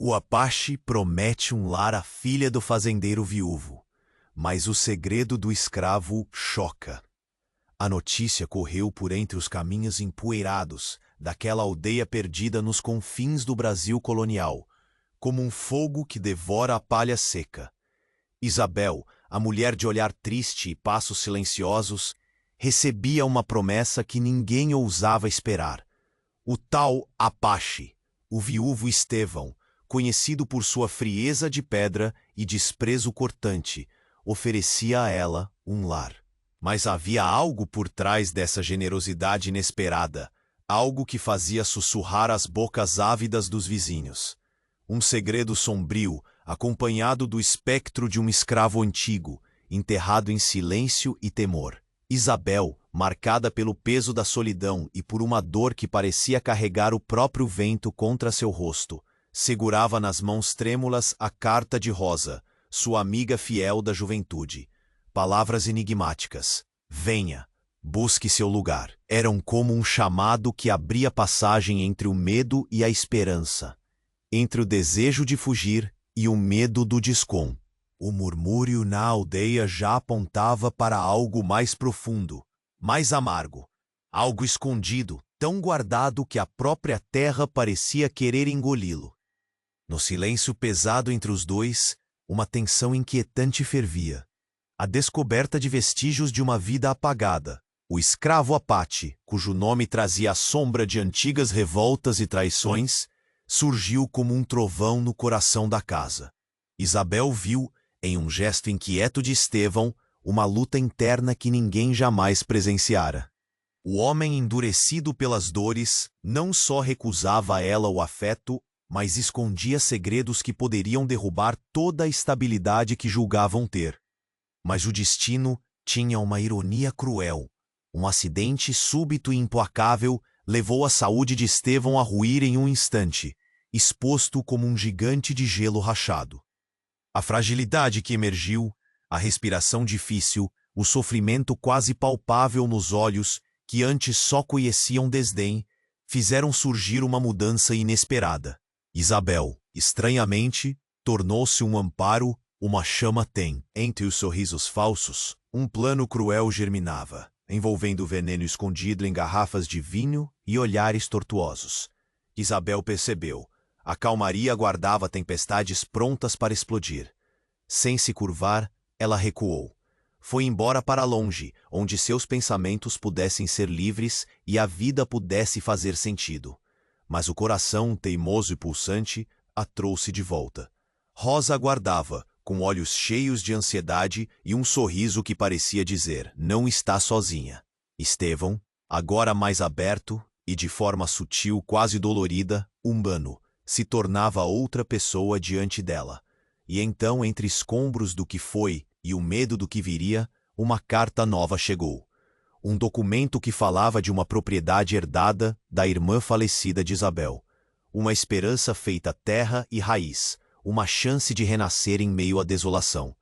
O Apache promete um lar à filha do fazendeiro viúvo, mas o segredo do escravo choca. A notícia correu por entre os caminhos empoeirados daquela aldeia perdida nos confins do Brasil colonial, como um fogo que devora a palha seca. Isabel, a mulher de olhar triste e passos silenciosos, recebia uma promessa que ninguém ousava esperar. O tal Apache, o viúvo Estevão, conhecido por sua frieza de pedra e desprezo cortante, oferecia a ela um lar. Mas havia algo por trás dessa generosidade inesperada, algo que fazia sussurrar as bocas ávidas dos vizinhos. Um segredo sombrio, acompanhado do espectro de um escravo antigo, enterrado em silêncio e temor. Isabel, marcada pelo peso da solidão e por uma dor que parecia carregar o próprio vento contra seu rosto, segurava nas mãos trêmulas a carta de Rosa, sua amiga fiel da juventude. Palavras enigmáticas. Venha, busque seu lugar. Eram como um chamado que abria passagem entre o medo e a esperança, entre o desejo de fugir e o medo do descom. O murmúrio na aldeia já apontava para algo mais profundo, mais amargo, algo escondido, tão guardado que a própria terra parecia querer engoli-lo. No silêncio pesado entre os dois, uma tensão inquietante fervia. A descoberta de vestígios de uma vida apagada. O escravo Apache, cujo nome trazia a sombra de antigas revoltas e traições, surgiu como um trovão no coração da casa. Isabel viu, em um gesto inquieto de Estevão, uma luta interna que ninguém jamais presenciara. O homem endurecido pelas dores não só recusava a ela o afeto, mas escondia segredos que poderiam derrubar toda a estabilidade que julgavam ter. Mas o destino tinha uma ironia cruel. Um acidente súbito e implacável levou a saúde de Estevão a ruir em um instante, exposto como um gigante de gelo rachado. A fragilidade que emergiu, a respiração difícil, o sofrimento quase palpável nos olhos, que antes só conheciam desdém, fizeram surgir uma mudança inesperada. Isabel, estranhamente, tornou-se um amparo, uma chama tem. Entre os sorrisos falsos, um plano cruel germinava, envolvendo veneno escondido em garrafas de vinho e olhares tortuosos. Isabel percebeu. A calmaria aguardava tempestades prontas para explodir. Sem se curvar, ela recuou. Foi embora para longe, onde seus pensamentos pudessem ser livres e a vida pudesse fazer sentido. Mas o coração, teimoso e pulsante, a trouxe de volta. Rosa aguardava, com olhos cheios de ansiedade e um sorriso que parecia dizer: não está sozinha. Estevão, agora mais aberto e de forma sutil, quase dolorida, humano, se tornava outra pessoa diante dela. E então, entre escombros do que foi e o medo do que viria, uma carta nova chegou. Um documento que falava de uma propriedade herdada da irmã falecida de Isabel. Uma esperança feita terra e raiz, uma chance de renascer em meio à desolação.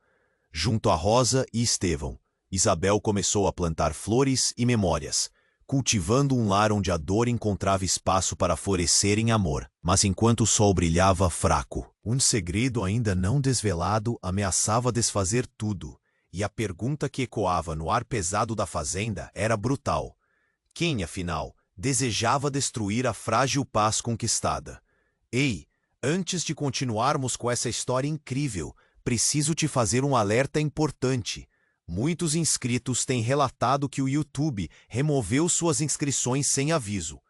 Junto a Rosa e Estevão, Isabel começou a plantar flores e memórias, cultivando um lar onde a dor encontrava espaço para florescer em amor. Mas enquanto o sol brilhava fraco, um segredo ainda não desvelado ameaçava desfazer tudo. E a pergunta que ecoava no ar pesado da fazenda era brutal. Quem, afinal, desejava destruir a frágil paz conquistada? Ei, antes de continuarmos com essa história incrível, preciso te fazer um alerta importante. Muitos inscritos têm relatado que o YouTube removeu suas inscrições sem aviso.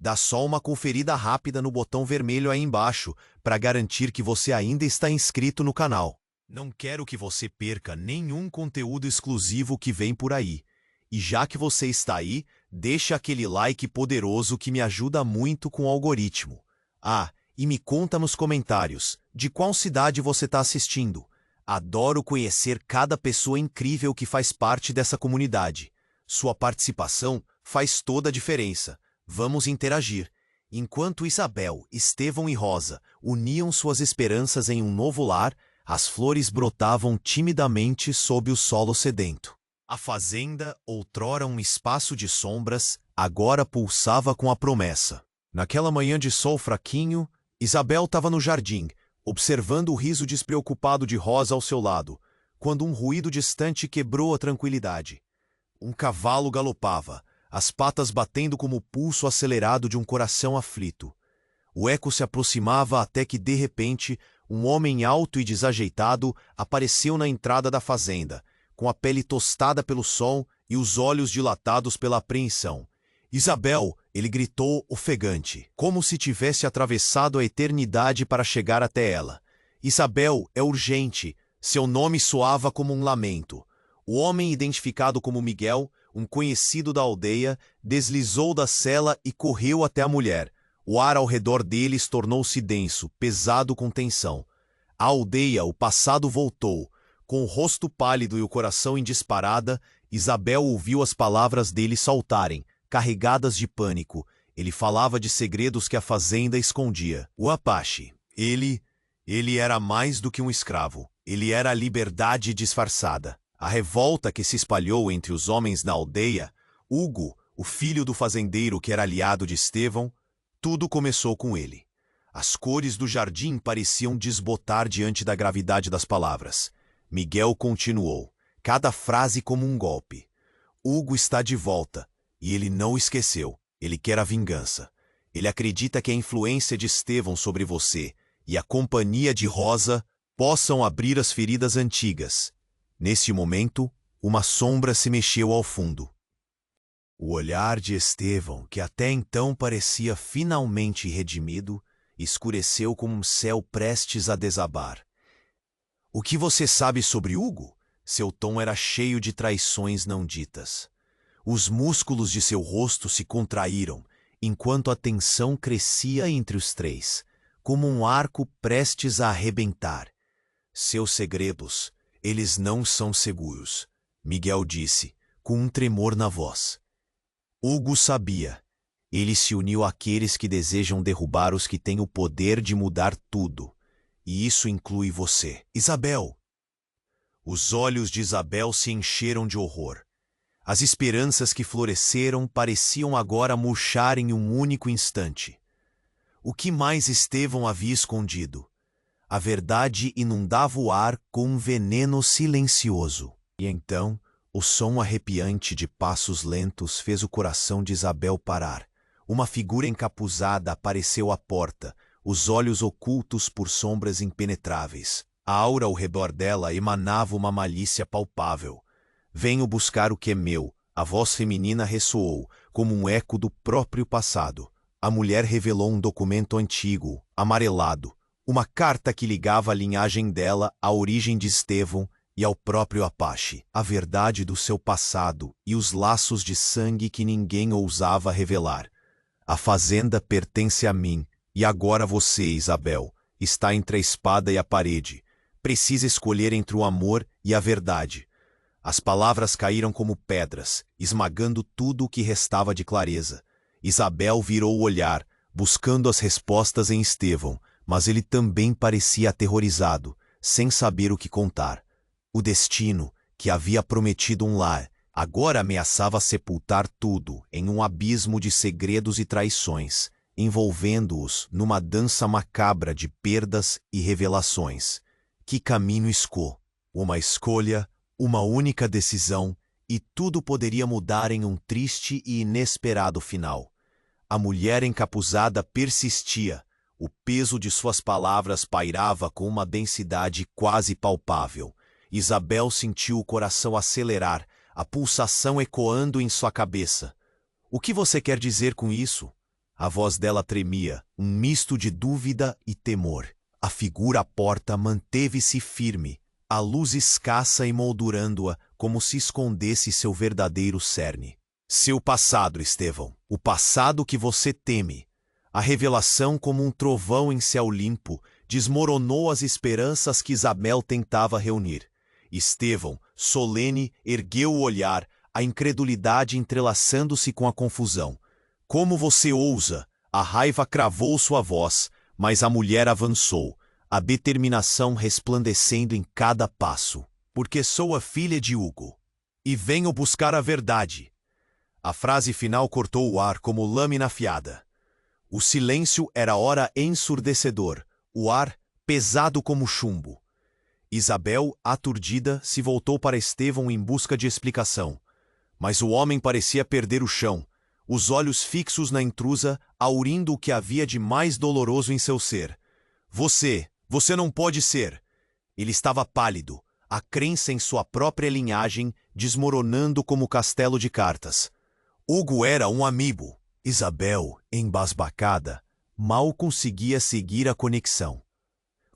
Dá só uma conferida rápida no botão vermelho aí embaixo para garantir que você ainda está inscrito no canal. Não quero que você perca nenhum conteúdo exclusivo que vem por aí. E já que você está aí, deixa aquele like poderoso que me ajuda muito com o algoritmo. Ah, e me conta nos comentários, de qual cidade você está assistindo. Adoro conhecer cada pessoa incrível que faz parte dessa comunidade. Sua participação faz toda a diferença. Vamos interagir. Enquanto Isabel, Estevão e Rosa uniam suas esperanças em um novo lar, as flores brotavam timidamente sob o solo sedento. A fazenda, outrora um espaço de sombras, agora pulsava com a promessa. Naquela manhã de sol fraquinho, Isabel estava no jardim, observando o riso despreocupado de Rosa ao seu lado, quando um ruído distante quebrou a tranquilidade. Um cavalo galopava, as patas batendo como o pulso acelerado de um coração aflito. O eco se aproximava até que, de repente, um homem alto e desajeitado apareceu na entrada da fazenda, com a pele tostada pelo sol e os olhos dilatados pela apreensão. Isabel, ele gritou ofegante, como se tivesse atravessado a eternidade para chegar até ela. Isabel, é urgente. Seu nome soava como um lamento. O homem identificado como Miguel, um conhecido da aldeia, deslizou da cela e correu até a mulher. O ar ao redor deles tornou-se denso, pesado com tensão. A aldeia, o passado voltou. Com o rosto pálido e o coração em disparada, Isabel ouviu as palavras dele saltarem, carregadas de pânico. Ele falava de segredos que a fazenda escondia. O Apache. Ele era mais do que um escravo. Ele era a liberdade disfarçada. A revolta que se espalhou entre os homens na aldeia, Hugo, o filho do fazendeiro que era aliado de Estevão, tudo começou com ele. As cores do jardim pareciam desbotar diante da gravidade das palavras. Miguel continuou, cada frase como um golpe. Hugo está de volta, e ele não esqueceu. Ele quer a vingança. Ele acredita que a influência de Estevão sobre você e a companhia de Rosa possam abrir as feridas antigas. Nesse momento, uma sombra se mexeu ao fundo. O olhar de Estevão, que até então parecia finalmente redimido, escureceu como um céu prestes a desabar. O que você sabe sobre Hugo? Seu tom era cheio de traições não ditas. Os músculos de seu rosto se contraíram, enquanto a tensão crescia entre os três, como um arco prestes a arrebentar. Seus segredos, eles não são seguros, Miguel disse, com um tremor na voz. Hugo sabia. Ele se uniu àqueles que desejam derrubar os que têm o poder de mudar tudo. E isso inclui você. Isabel. Os olhos de Isabel se encheram de horror. As esperanças que floresceram pareciam agora murchar em um único instante. O que mais Estevão havia escondido? A verdade inundava o ar com um veneno silencioso. E então, o som arrepiante de passos lentos fez o coração de Isabel parar. Uma figura encapuzada apareceu à porta, os olhos ocultos por sombras impenetráveis. A aura ao redor dela emanava uma malícia palpável. Venho buscar o que é meu. A voz feminina ressoou, como um eco do próprio passado. A mulher revelou um documento antigo, amarelado, uma carta que ligava a linhagem dela à origem de Estevão e ao próprio Apache, a verdade do seu passado e os laços de sangue que ninguém ousava revelar. A fazenda pertence a mim, e agora você, Isabel, está entre a espada e a parede. Precisa escolher entre o amor e a verdade. As palavras caíram como pedras, esmagando tudo o que restava de clareza. Isabel virou o olhar, buscando as respostas em Estevão, mas ele também parecia aterrorizado, sem saber o que contar. O destino, que havia prometido um lar, agora ameaçava sepultar tudo em um abismo de segredos e traições, envolvendo-os numa dança macabra de perdas e revelações. Que caminho escolher? Uma escolha, uma única decisão, e tudo poderia mudar em um triste e inesperado final. A mulher encapuzada persistia. O peso de suas palavras pairava com uma densidade quase palpável. Isabel sentiu o coração acelerar, a pulsação ecoando em sua cabeça. O que você quer dizer com isso? A voz dela tremia, um misto de dúvida e temor. A figura à porta manteve-se firme, a luz escassa emoldurando-a como se escondesse seu verdadeiro cerne. Seu passado, Estevão, o passado que você teme. A revelação, como um trovão em céu limpo, desmoronou as esperanças que Isabel tentava reunir. Estevão, solene, ergueu o olhar, a incredulidade entrelaçando-se com a confusão. Como você ousa? A raiva cravou sua voz, mas a mulher avançou, a determinação resplandecendo em cada passo. Porque sou a filha de Hugo, e venho buscar a verdade. A frase final cortou o ar como lâmina afiada. O silêncio era ora ensurdecedor, o ar pesado como chumbo. Isabel, aturdida, se voltou para Estevão em busca de explicação. Mas o homem parecia perder o chão, os olhos fixos na intrusa, aurindo o que havia de mais doloroso em seu ser. Você não pode ser! Ele estava pálido, a crença em sua própria linhagem desmoronando como castelo de cartas. Hugo era um amigo. Isabel, embasbacada, mal conseguia seguir a conexão.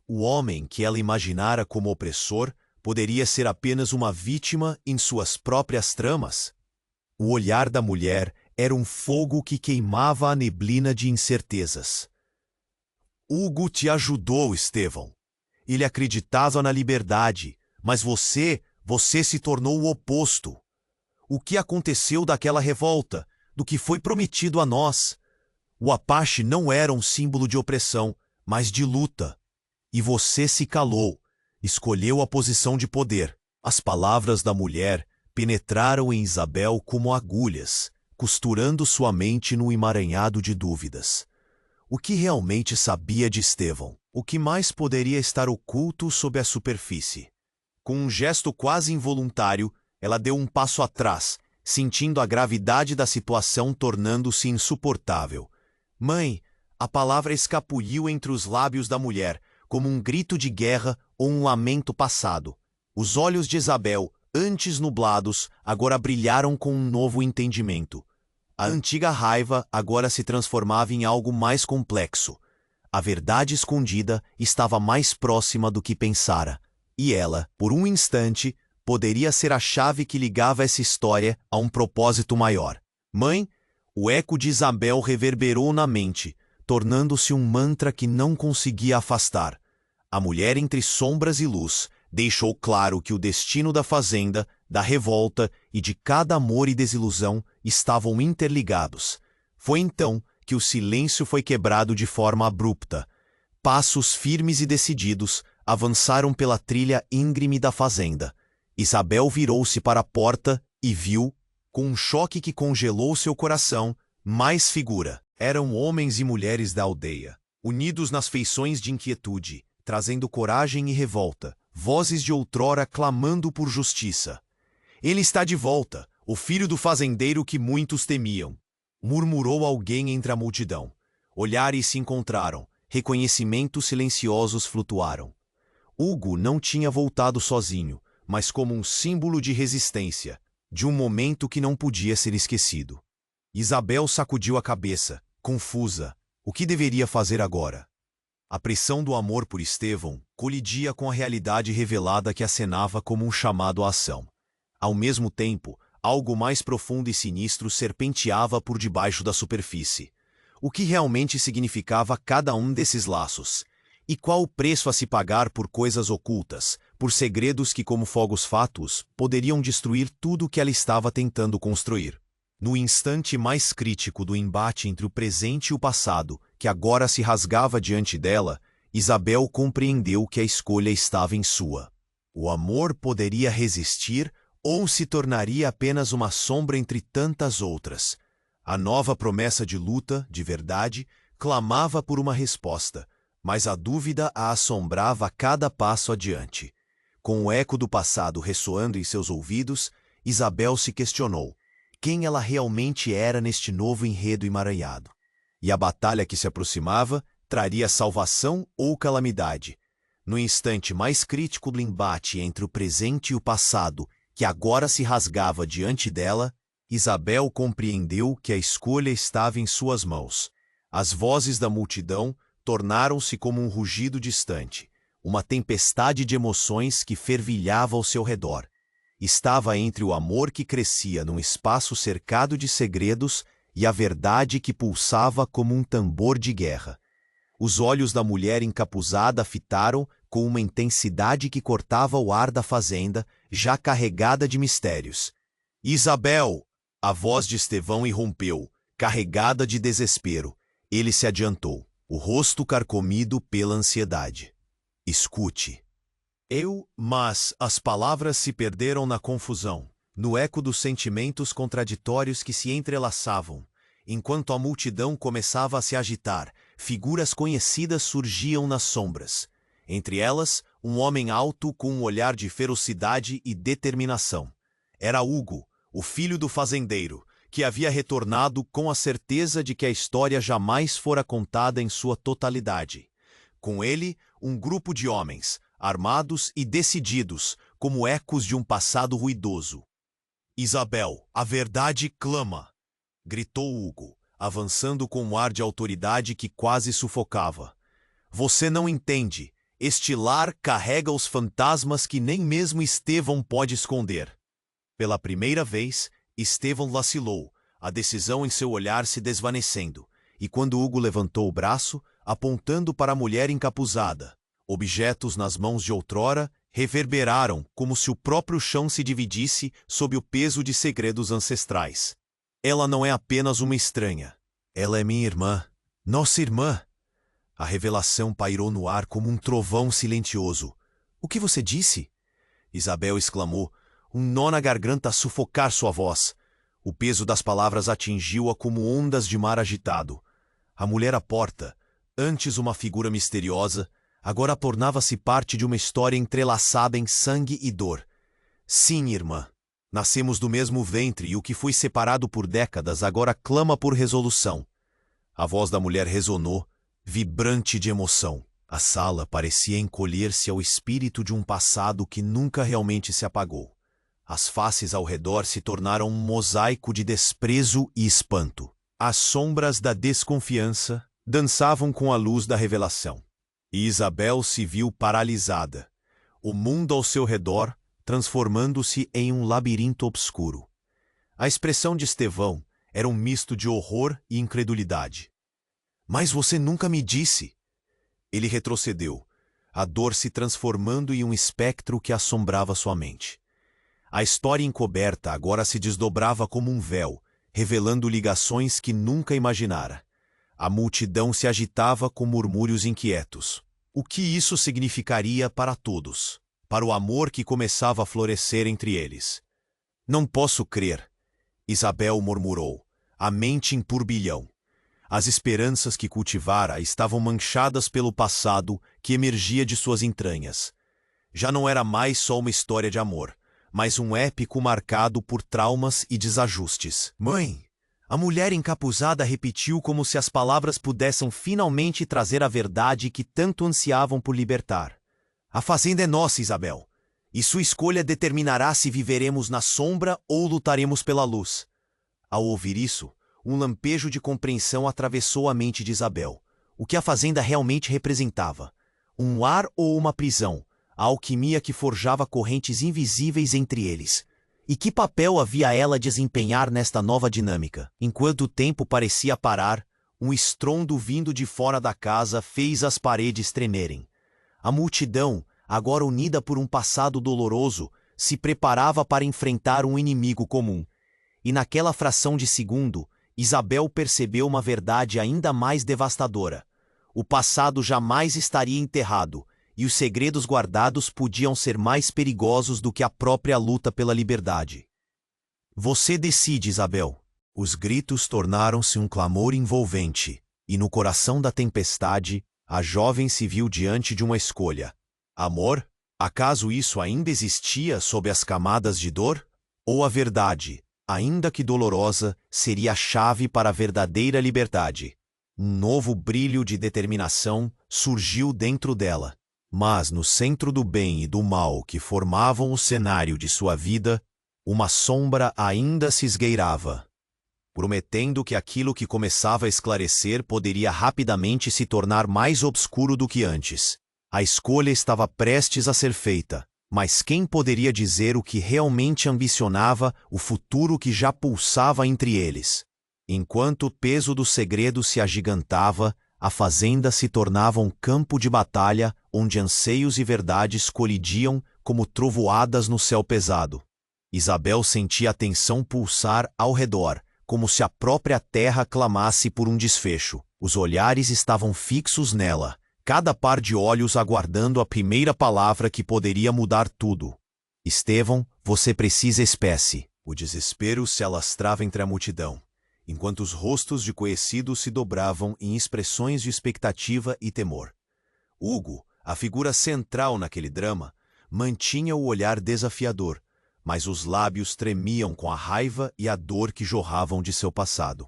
O homem que ela imaginara como opressor poderia ser apenas uma vítima em suas próprias tramas? O olhar da mulher era um fogo que queimava a neblina de incertezas. Hugo te ajudou, Estevão. Ele acreditava na liberdade, mas você se tornou o oposto. O que aconteceu daquela revolta, do que foi prometido a nós? O Apache não era um símbolo de opressão, mas de luta. E você se calou, escolheu a posição de poder. As palavras da mulher penetraram em Isabel como agulhas, costurando sua mente num emaranhado de dúvidas. O que realmente sabia de Estevão? O que mais poderia estar oculto sob a superfície? Com um gesto quase involuntário, ela deu um passo atrás, sentindo a gravidade da situação tornando-se insuportável. Mãe, a palavra escapuliu entre os lábios da mulher, como um grito de guerra ou um lamento passado. Os olhos de Isabel, antes nublados, agora brilharam com um novo entendimento. A antiga raiva agora se transformava em algo mais complexo. A verdade escondida estava mais próxima do que pensara. E ela, por um instante, poderia ser a chave que ligava essa história a um propósito maior. Mãe, o eco de Isabel reverberou na mente, tornando-se um mantra que não conseguia afastar. A mulher entre sombras e luz deixou claro que o destino da fazenda, da revolta e de cada amor e desilusão estavam interligados. Foi então que o silêncio foi quebrado de forma abrupta. Passos firmes e decididos avançaram pela trilha íngreme da fazenda. Isabel virou-se para a porta e viu, com um choque que congelou seu coração, mais figura. Eram homens e mulheres da aldeia, unidos nas feições de inquietude, trazendo coragem e revolta, vozes de outrora clamando por justiça. Ele está de volta, o filho do fazendeiro que muitos temiam, murmurou alguém entre a multidão. Olhares se encontraram, reconhecimentos silenciosos flutuaram. Hugo não tinha voltado sozinho, mas como um símbolo de resistência, de um momento que não podia ser esquecido. Isabel sacudiu a cabeça, confusa. O que deveria fazer agora? A pressão do amor por Estevão colidia com a realidade revelada que acenava como um chamado à ação. Ao mesmo tempo, algo mais profundo e sinistro serpenteava por debaixo da superfície. O que realmente significava cada um desses laços? E qual o preço a se pagar por coisas ocultas, por segredos que, como fogos fátuos, poderiam destruir tudo o que ela estava tentando construir? No instante mais crítico do embate entre o presente e o passado, que agora se rasgava diante dela, Isabel compreendeu que a escolha estava em sua. O amor poderia resistir ou se tornaria apenas uma sombra entre tantas outras. A nova promessa de luta, de verdade, clamava por uma resposta, mas a dúvida a assombrava a cada passo adiante. Com o eco do passado ressoando em seus ouvidos, Isabel se questionou quem ela realmente era neste novo enredo emaranhado. E a batalha que se aproximava traria salvação ou calamidade. No instante mais crítico do embate entre o presente e o passado, que agora se rasgava diante dela, Isabel compreendeu que a escolha estava em suas mãos. As vozes da multidão tornaram-se como um rugido distante, uma tempestade de emoções que fervilhava ao seu redor. Estava entre o amor que crescia num espaço cercado de segredos e a verdade que pulsava como um tambor de guerra. Os olhos da mulher encapuzada fitaram com uma intensidade que cortava o ar da fazenda, já carregada de mistérios. Isabel! A voz de Estevão irrompeu, carregada de desespero. Ele se adiantou, o rosto carcomido pela ansiedade. Escute. Mas as palavras se perderam na confusão, no eco dos sentimentos contraditórios que se entrelaçavam. Enquanto a multidão começava a se agitar, figuras conhecidas surgiam nas sombras. Entre elas, um homem alto com um olhar de ferocidade e determinação. Era Hugo, o filho do fazendeiro, que havia retornado com a certeza de que a história jamais fora contada em sua totalidade. Com ele, um grupo de homens, armados e decididos, como ecos de um passado ruidoso. Isabel, a verdade clama! Gritou Hugo, avançando com um ar de autoridade que quase sufocava. Você não entende. Este lar carrega os fantasmas que nem mesmo Estevão pode esconder. Pela primeira vez, Estevão vacilou, a decisão em seu olhar se desvanecendo, e quando Hugo levantou o braço, apontando para a mulher encapuzada, objetos nas mãos de outrora reverberaram como se o próprio chão se dividisse sob o peso de segredos ancestrais. Ela não é apenas uma estranha. Ela é minha irmã, nossa irmã. A revelação pairou no ar como um trovão silencioso. O que você disse? Isabel exclamou, um nó na garganta a sufocar sua voz. O peso das palavras atingiu-a como ondas de mar agitado. A mulher à porta, antes uma figura misteriosa, agora tornava-se parte de uma história entrelaçada em sangue e dor. Sim, irmã. Nascemos do mesmo ventre e o que foi separado por décadas agora clama por resolução. A voz da mulher ressonou, vibrante de emoção. A sala parecia encolher-se ao espírito de um passado que nunca realmente se apagou. As faces ao redor se tornaram um mosaico de desprezo e espanto. As sombras da desconfiança dançavam com a luz da revelação. E Isabel se viu paralisada. O mundo ao seu redor transformando-se em um labirinto obscuro. A expressão de Estevão era um misto de horror e incredulidade. Mas você nunca me disse. Ele retrocedeu, a dor se transformando em um espectro que assombrava sua mente. A história encoberta agora se desdobrava como um véu, revelando ligações que nunca imaginara. A multidão se agitava com murmúrios inquietos. O que isso significaria para todos? Para o amor que começava a florescer entre eles. Não posso crer, Isabel murmurou, a mente em turbilhão. As esperanças que cultivara estavam manchadas pelo passado que emergia de suas entranhas. Já não era mais só uma história de amor, mas um épico marcado por traumas e desajustes. Mãe! A mulher encapuzada repetiu como se as palavras pudessem finalmente trazer a verdade que tanto ansiavam por libertar. A fazenda é nossa, Isabel, e sua escolha determinará se viveremos na sombra ou lutaremos pela luz. Ao ouvir isso, um lampejo de compreensão atravessou a mente de Isabel. O que a fazenda realmente representava? Um lar ou uma prisão? A alquimia que forjava correntes invisíveis entre eles. E que papel havia ela a desempenhar nesta nova dinâmica? Enquanto o tempo parecia parar, um estrondo vindo de fora da casa fez as paredes tremerem. A multidão, agora unida por um passado doloroso, se preparava para enfrentar um inimigo comum. E naquela fração de segundo, Isabel percebeu uma verdade ainda mais devastadora. O passado jamais estaria enterrado, e os segredos guardados podiam ser mais perigosos do que a própria luta pela liberdade. Você decide, Isabel. Os gritos tornaram-se um clamor envolvente, e no coração da tempestade, a jovem se viu diante de uma escolha. Amor? Acaso isso ainda existia sob as camadas de dor? Ou a verdade, ainda que dolorosa, seria a chave para a verdadeira liberdade? Um novo brilho de determinação surgiu dentro dela. Mas no centro do bem e do mal que formavam o cenário de sua vida, uma sombra ainda se esgueirava, prometendo que aquilo que começava a esclarecer poderia rapidamente se tornar mais obscuro do que antes. A escolha estava prestes a ser feita, mas quem poderia dizer o que realmente ambicionava, o futuro que já pulsava entre eles? Enquanto o peso do segredo se agigantava, a fazenda se tornava um campo de batalha onde anseios e verdades colidiam como trovoadas no céu pesado. Isabel sentia a tensão pulsar ao redor, como se a própria terra clamasse por um desfecho. Os olhares estavam fixos nela, cada par de olhos aguardando a primeira palavra que poderia mudar tudo. Estevão, você precisa espécie. O desespero se alastrava entre a multidão, enquanto os rostos de conhecidos se dobravam em expressões de expectativa e temor. Hugo, A figura central naquele drama mantinha o olhar desafiador, mas os lábios tremiam com a raiva e a dor que jorravam de seu passado.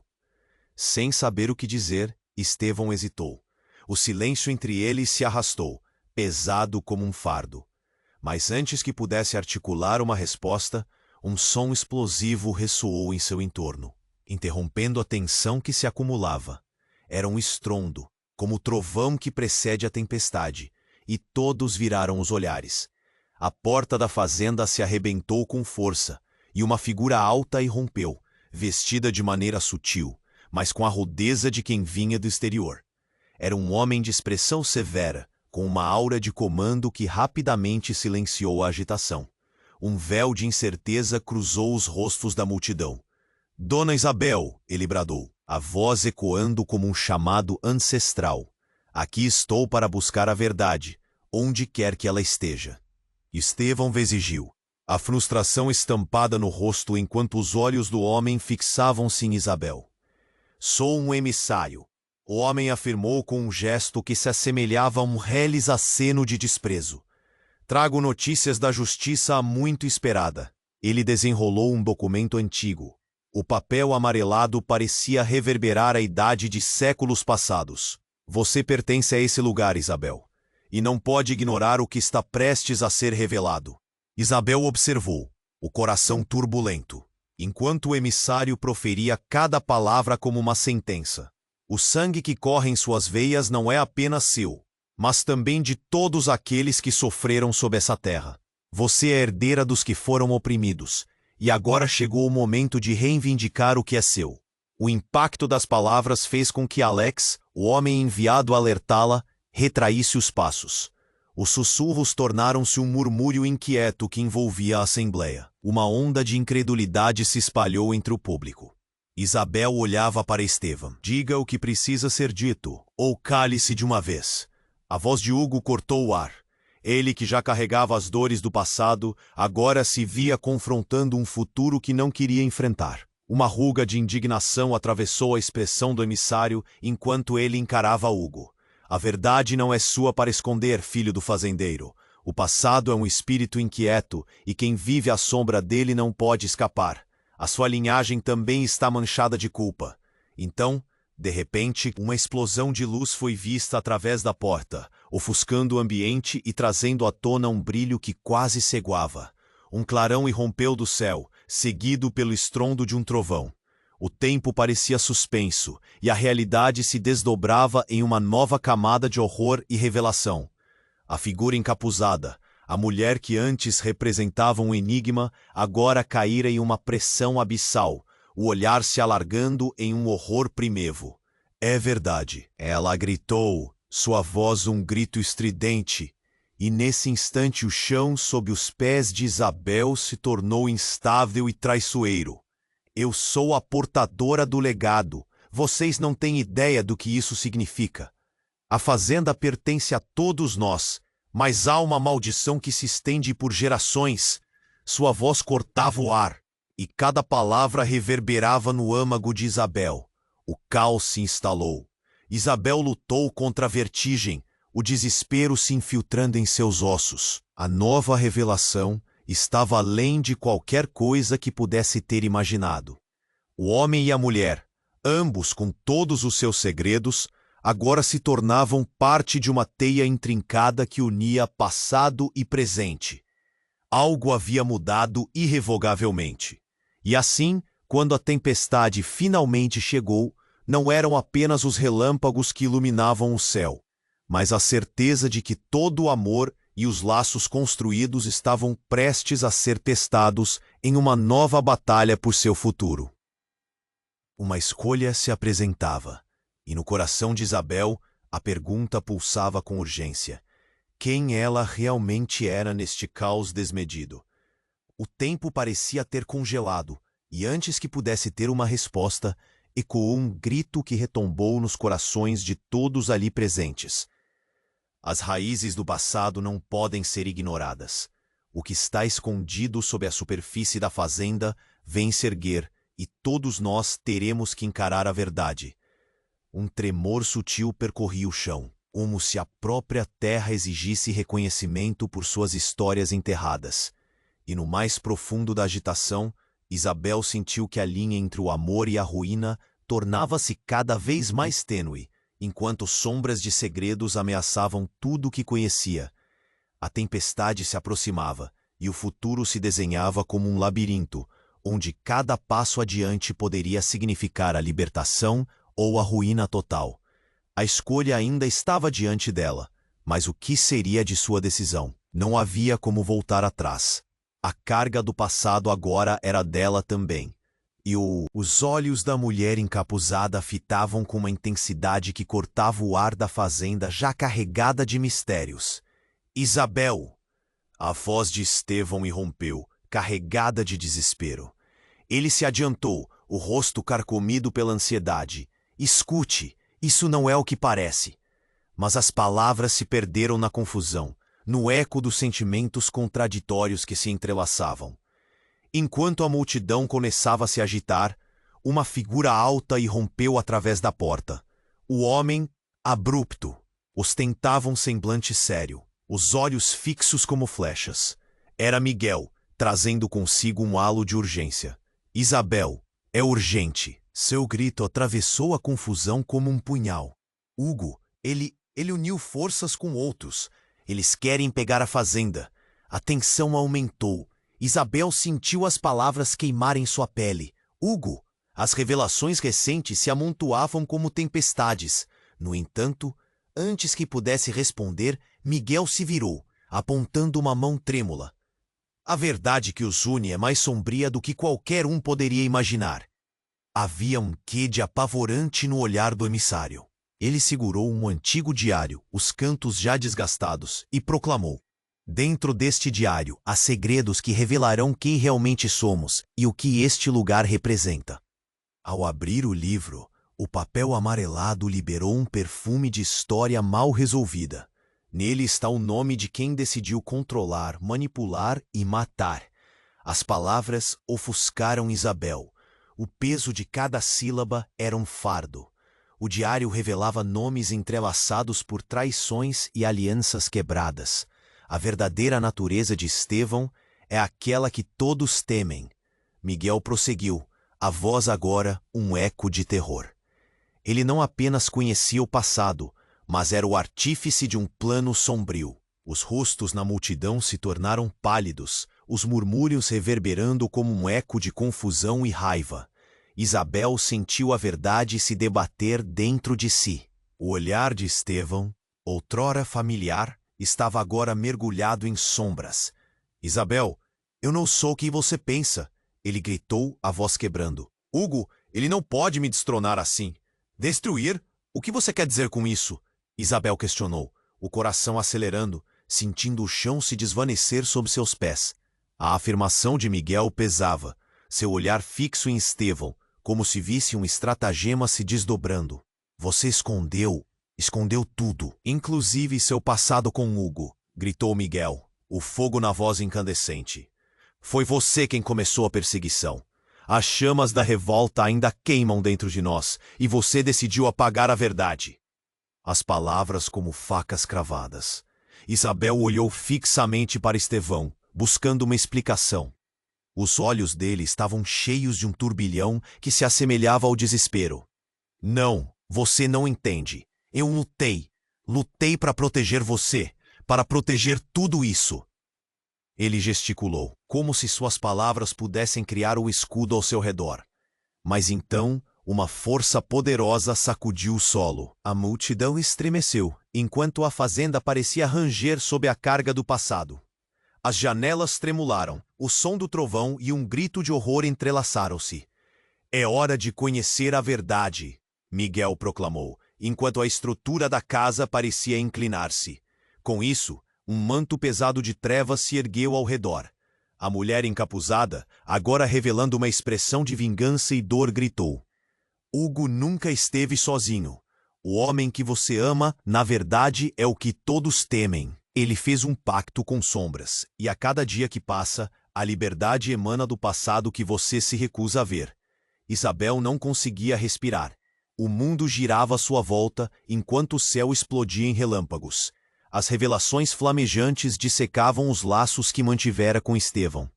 Sem saber o que dizer, Estevão hesitou. O silêncio entre eles se arrastou, pesado como um fardo. Mas antes que pudesse articular uma resposta, um som explosivo ressoou em seu entorno, interrompendo a tensão que se acumulava. Era um estrondo, como o trovão que precede a tempestade, e todos viraram os olhares. A porta da fazenda se arrebentou com força, e uma figura alta irrompeu, vestida de maneira sutil, mas com a rudeza de quem vinha do exterior. Era um homem de expressão severa, com uma aura de comando que rapidamente silenciou a agitação. Um véu de incerteza cruzou os rostos da multidão. "Dona Isabel!" ele bradou, a voz ecoando como um chamado ancestral. "Aqui estou para buscar a verdade, onde quer que ela esteja." Estevão exigiu, a frustração estampada no rosto enquanto os olhos do homem fixavam-se em Isabel. "Sou um emissário," o homem afirmou com um gesto que se assemelhava a um reles aceno de desprezo. "Trago notícias da justiça há muito esperada." Ele desenrolou um documento antigo. O papel amarelado parecia reverberar a idade de séculos passados. "Você pertence a esse lugar, Isabel, e não pode ignorar o que está prestes a ser revelado." Isabel observou, o coração turbulento, enquanto o emissário proferia cada palavra como uma sentença. "O sangue que corre em suas veias não é apenas seu, mas também de todos aqueles que sofreram sob essa terra. Você é herdeira dos que foram oprimidos, e agora chegou o momento de reivindicar o que é seu." O impacto das palavras fez com que Alex, o homem enviado a alertá-la, retraísse os passos. Os sussurros tornaram-se um murmúrio inquieto que envolvia a assembleia. Uma onda de incredulidade se espalhou entre o público. Isabel olhava para Estevão. "Diga o que precisa ser dito, ou cale-se de uma vez." A voz de Hugo cortou o ar. Ele, que já carregava as dores do passado, agora se via confrontando um futuro que não queria enfrentar. Uma ruga de indignação atravessou a expressão do emissário enquanto ele encarava Hugo. "A verdade não é sua para esconder, filho do fazendeiro. O passado é um espírito inquieto, e quem vive à sombra dele não pode escapar. A sua linhagem também está manchada de culpa." Então, de repente, uma explosão de luz foi vista através da porta, ofuscando o ambiente e trazendo à tona um brilho que quase ceguava. Um clarão irrompeu do céu, seguido pelo estrondo de um trovão. O tempo parecia suspenso, e a realidade se desdobrava em uma nova camada de horror e revelação. A figura encapuzada, a mulher que antes representava um enigma, agora caíra em uma pressão abissal, o olhar se alargando em um horror primevo. "É verdade," ela gritou, sua voz um grito estridente, e nesse instante o chão sob os pés de Isabel se tornou instável e traiçoeiro. "Eu sou a portadora do legado. Vocês não têm ideia do que isso significa. A fazenda pertence a todos nós, mas há uma maldição que se estende por gerações." Sua voz cortava o ar, e cada palavra reverberava no âmago de Isabel. O caos se instalou. Isabel lutou contra a vertigem, o desespero se infiltrando em seus ossos. A nova revelação estava além de qualquer coisa que pudesse ter imaginado. O homem e a mulher, ambos com todos os seus segredos, agora se tornavam parte de uma teia intrincada que unia passado e presente. Algo havia mudado irrevogavelmente. E assim, quando a tempestade finalmente chegou, não eram apenas os relâmpagos que iluminavam o céu, mas a certeza de que todo o amor e os laços construídos estavam prestes a ser testados em uma nova batalha por seu futuro. Uma escolha se apresentava, e no coração de Isabel a pergunta pulsava com urgência. Quem ela realmente era neste caos desmedido? O tempo parecia ter congelado, e antes que pudesse ter uma resposta, ecoou um grito que retombou nos corações de todos ali presentes. As raízes do passado não podem ser ignoradas. O que está escondido sob a superfície da fazenda vem se erguer, e todos nós teremos que encarar a verdade. Um tremor sutil percorria o chão. como se a própria terra exigisse reconhecimento por suas histórias enterradas. E no mais profundo da agitação, Isabel sentiu que a linha entre o amor e a ruína tornava-se cada vez mais tênue, enquanto sombras de segredos ameaçavam tudo o que conhecia. A tempestade se aproximava, e o futuro se desenhava como um labirinto, onde cada passo adiante poderia significar a libertação ou a ruína total. A escolha ainda estava diante dela, mas o que seria de sua decisão? Não havia como voltar atrás. A carga do passado agora era dela também. E os olhos da mulher encapuzada fitavam com uma intensidade que cortava o ar da fazenda já carregada de mistérios. Isabel! A voz de Estevão irrompeu, carregada de desespero. Ele se adiantou, o rosto carcomido pela ansiedade. Escute, isso não é o que parece. Mas as palavras se perderam na confusão, no eco dos sentimentos contraditórios que se entrelaçavam. Enquanto a multidão começava a se agitar, uma figura alta irrompeu através da porta. O homem, abrupto, ostentava um semblante sério, os olhos fixos como flechas. Era Miguel, trazendo consigo um halo de urgência. Isabel, é urgente. Seu grito atravessou a confusão como um punhal. Hugo, ele uniu forças com outros. Eles querem pegar a fazenda. A tensão aumentou. Isabel sentiu as palavras queimarem sua pele. Hugo, as revelações recentes se amontoavam como tempestades. No entanto, antes que pudesse responder, Miguel se virou, apontando uma mão trêmula. A verdade que os une é mais sombria do que qualquer um poderia imaginar. Havia um quê de apavorante no olhar do emissário. Ele segurou um antigo diário, os cantos já desgastados, e proclamou: dentro deste diário há segredos que revelarão quem realmente somos e o que este lugar representa. Ao abrir o livro, o papel amarelado liberou um perfume de história mal resolvida. Nele está o nome de quem decidiu controlar, manipular e matar. As palavras ofuscaram Isabel. O peso de cada sílaba era um fardo. O diário revelava nomes entrelaçados por traições e alianças quebradas. A verdadeira natureza de Estevão é aquela que todos temem. Miguel prosseguiu, a voz agora um eco de terror. Ele não apenas conhecia o passado, mas era o artífice de um plano sombrio. Os rostos na multidão se tornaram pálidos, os murmúrios reverberando como um eco de confusão e raiva. Isabel sentiu a verdade se debater dentro de si. O olhar de Estevão, outrora familiar, estava agora mergulhado em sombras. Isabel, eu não sou quem você pensa, ele gritou, a voz quebrando. Hugo, ele não pode me destronar assim. Destruir? O que você quer dizer com isso? Isabel questionou, o coração acelerando, sentindo o chão se desvanecer sob seus pés. A afirmação de Miguel pesava, seu olhar fixo em Estevão, como se visse um estratagema se desdobrando. Você escondeu tudo, inclusive seu passado com Hugo, gritou Miguel, o fogo na voz incandescente. Foi você quem começou a perseguição. As chamas da revolta ainda queimam dentro de nós, e você decidiu apagar a verdade. As palavras como facas cravadas. Isabel olhou fixamente para Estevão, buscando uma explicação. Os olhos dele estavam cheios de um turbilhão que se assemelhava ao desespero. Não, você não entende. Eu lutei para proteger você, para proteger tudo isso. Ele gesticulou, como se suas palavras pudessem criar o escudo ao seu redor. Mas então, uma força poderosa sacudiu o solo. A multidão estremeceu, enquanto a fazenda parecia ranger sob a carga do passado. As janelas tremularam, o som do trovão e um grito de horror entrelaçaram-se. É hora de conhecer a verdade, Miguel proclamou, enquanto a estrutura da casa parecia inclinar-se. Com isso, um manto pesado de trevas se ergueu ao redor. A mulher encapuzada, agora revelando uma expressão de vingança e dor, gritou: Hugo nunca esteve sozinho. O homem que você ama, na verdade, é o que todos temem. Ele fez um pacto com sombras, e a cada dia que passa, a liberdade emana do passado que você se recusa a ver. Isabel não conseguia respirar. O mundo girava à sua volta enquanto o céu explodia em relâmpagos. As revelações flamejantes dissecavam os laços que mantivera com Estevão.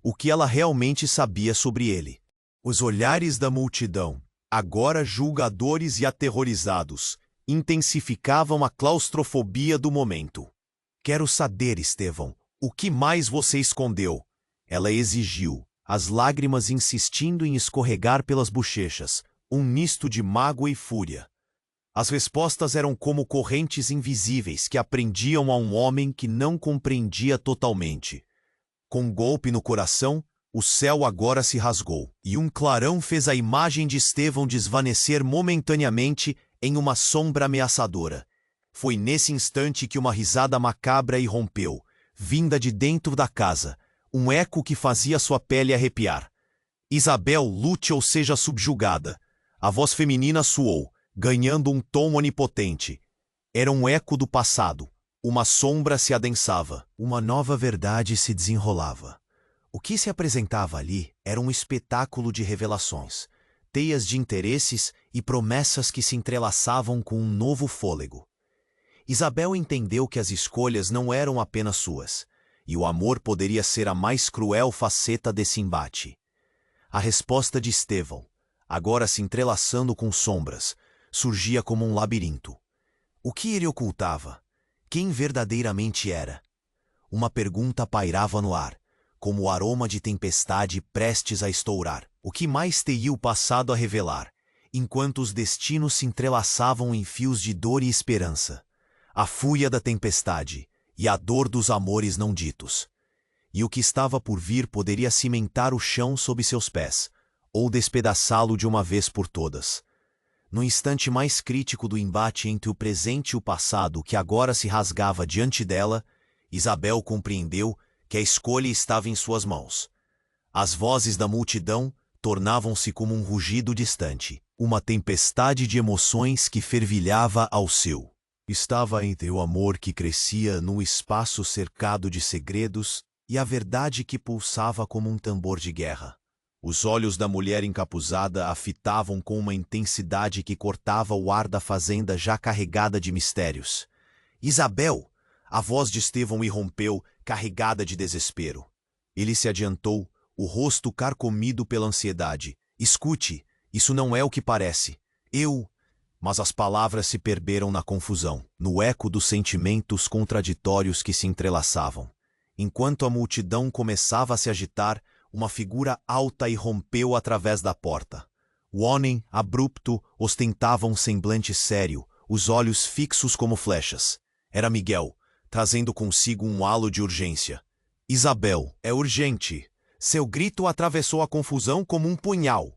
O que ela realmente sabia sobre ele? Os olhares da multidão, agora julgadores e aterrorizados, intensificavam a claustrofobia do momento. Quero saber, Estevão, o que mais você escondeu? Ela exigiu, as lágrimas insistindo em escorregar pelas bochechas, um misto de mágoa e fúria. As respostas eram como correntes invisíveis que aprendiam a um homem que não compreendia totalmente. Com um golpe no coração, o céu agora se rasgou, e um clarão fez a imagem de Estevão desvanecer momentaneamente em uma sombra ameaçadora. Foi nesse instante que uma risada macabra irrompeu, vinda de dentro da casa, um eco que fazia sua pele arrepiar. Isabel, lute ou seja subjugada. A voz feminina soou, ganhando um tom onipotente. Era um eco do passado. Uma sombra se adensava. Uma nova verdade se desenrolava. O que se apresentava ali era um espetáculo de revelações, teias de interesses e promessas que se entrelaçavam com um novo fôlego. Isabel entendeu que as escolhas não eram apenas suas, e o amor poderia ser a mais cruel faceta desse embate. A resposta de Estevão, agora se entrelaçando com sombras, surgia como um labirinto. O que ele ocultava? Quem verdadeiramente era? Uma pergunta pairava no ar, como o aroma de tempestade prestes a estourar. O que mais teria o passado a revelar, enquanto os destinos se entrelaçavam em fios de dor e esperança? A fúria da tempestade e a dor dos amores não ditos. E o que estava por vir poderia cimentar o chão sob seus pés, ou despedaçá-lo de uma vez por todas. No instante mais crítico do embate entre o presente e o passado que agora se rasgava diante dela, Isabel compreendeu que a escolha estava em suas mãos. As vozes da multidão tornavam-se como um rugido distante, uma tempestade de emoções que fervilhava ao seu. Estava entre o amor que crescia num espaço cercado de segredos e a verdade que pulsava como um tambor de guerra. Os olhos da mulher encapuzada a fitavam com uma intensidade que cortava o ar da fazenda já carregada de mistérios. Isabel! A voz de Estevão irrompeu, carregada de desespero. Ele se adiantou, o rosto carcomido pela ansiedade. Escute, isso não é o que parece. Mas as palavras se perderam na confusão, no eco dos sentimentos contraditórios que se entrelaçavam. Enquanto a multidão começava a se agitar, uma figura alta irrompeu através da porta. O homem, abrupto, ostentava um semblante sério, os olhos fixos como flechas. Era Miguel, trazendo consigo um halo de urgência. Isabel, é urgente. Seu grito atravessou a confusão como um punhal.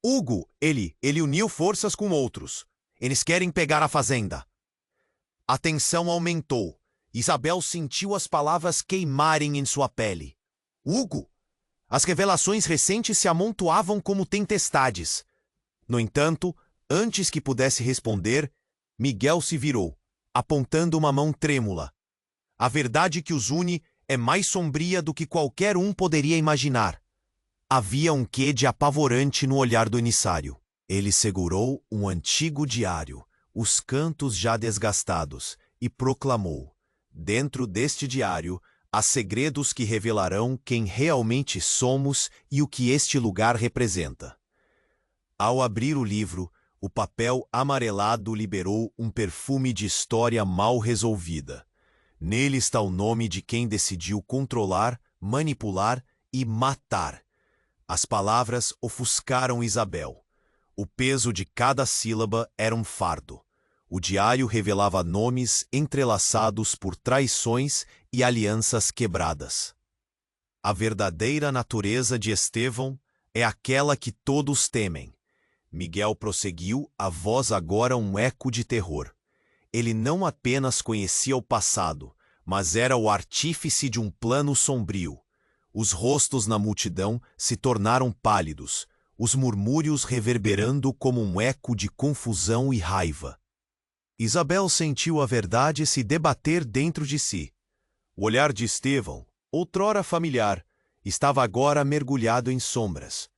Hugo, ele uniu forças com outros. Eles querem pegar a fazenda. A tensão aumentou. Isabel sentiu as palavras queimarem em sua pele. Hugo! As revelações recentes se amontoavam como tempestades. No entanto, antes que pudesse responder, Miguel se virou, apontando uma mão trêmula. A verdade que os une é mais sombria do que qualquer um poderia imaginar. Havia um quê de apavorante no olhar do emissário. Ele segurou um antigo diário, os cantos já desgastados, e proclamou: dentro deste diário, há segredos que revelarão quem realmente somos e o que este lugar representa. Ao abrir o livro, o papel amarelado liberou um perfume de história mal resolvida. Nele está o nome de quem decidiu controlar, manipular e matar. As palavras ofuscaram Isabel. O peso de cada sílaba era um fardo. O diário revelava nomes entrelaçados por traições e alianças quebradas. A verdadeira natureza de Estevão é aquela que todos temem. Miguel prosseguiu, a voz agora um eco de terror. Ele não apenas conhecia o passado, mas era o artífice de um plano sombrio. Os rostos na multidão se tornaram pálidos, os murmúrios reverberando como um eco de confusão e raiva. Isabel sentiu a verdade se debater dentro de si. O olhar de Estevão, outrora familiar, estava agora mergulhado em sombras.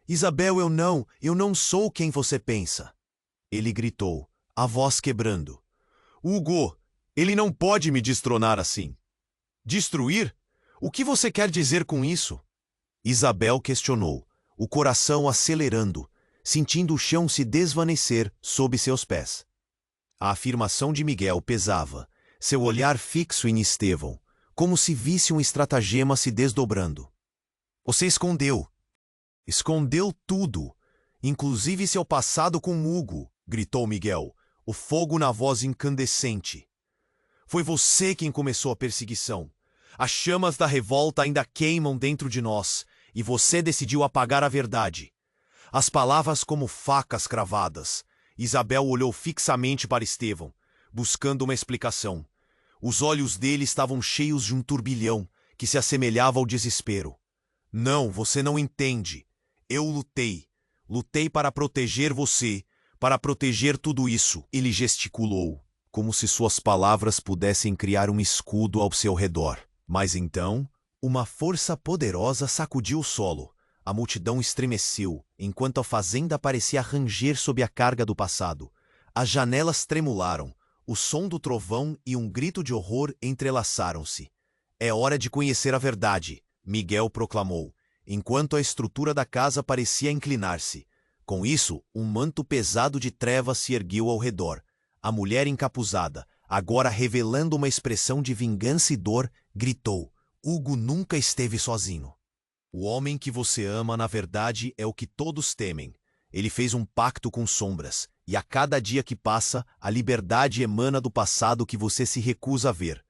Isabel, eu não sou quem você pensa. Ele gritou, a voz quebrando. Hugo, ele não pode me destronar assim. Destruir? O que você quer dizer com isso? Isabel questionou, o coração acelerando, sentindo o chão se desvanecer sob seus pés. A afirmação de Miguel pesava, seu olhar fixo em Estevão, como se visse um estratagema se desdobrando. Você escondeu. Escondeu tudo, inclusive seu passado com Hugo, gritou Miguel, o fogo na voz incandescente. Foi você quem começou a perseguição. As chamas da revolta ainda queimam dentro de nós, e você decidiu apagar a verdade. As palavras como facas cravadas. Isabel olhou fixamente para Estevão, buscando uma explicação. Os olhos dele estavam cheios de um turbilhão que se assemelhava ao desespero. Não, você não entende. Eu lutei. Lutei para proteger você, para proteger tudo isso. Ele gesticulou, como se suas palavras pudessem criar um escudo ao seu redor. Mas então, uma força poderosa sacudiu o solo. A multidão estremeceu, enquanto a fazenda parecia ranger sob a carga do passado. As janelas tremularam, o som do trovão e um grito de horror entrelaçaram-se. É hora de conhecer a verdade, Miguel proclamou, enquanto a estrutura da casa parecia inclinar-se. Com isso, um manto pesado de trevas se ergueu ao redor. A mulher encapuzada, agora revelando uma expressão de vingança e dor, gritou: Hugo nunca esteve sozinho. O homem que você ama, na verdade, é o que todos temem. Ele fez um pacto com sombras, e a cada dia que passa, a liberdade emana do passado que você se recusa a ver.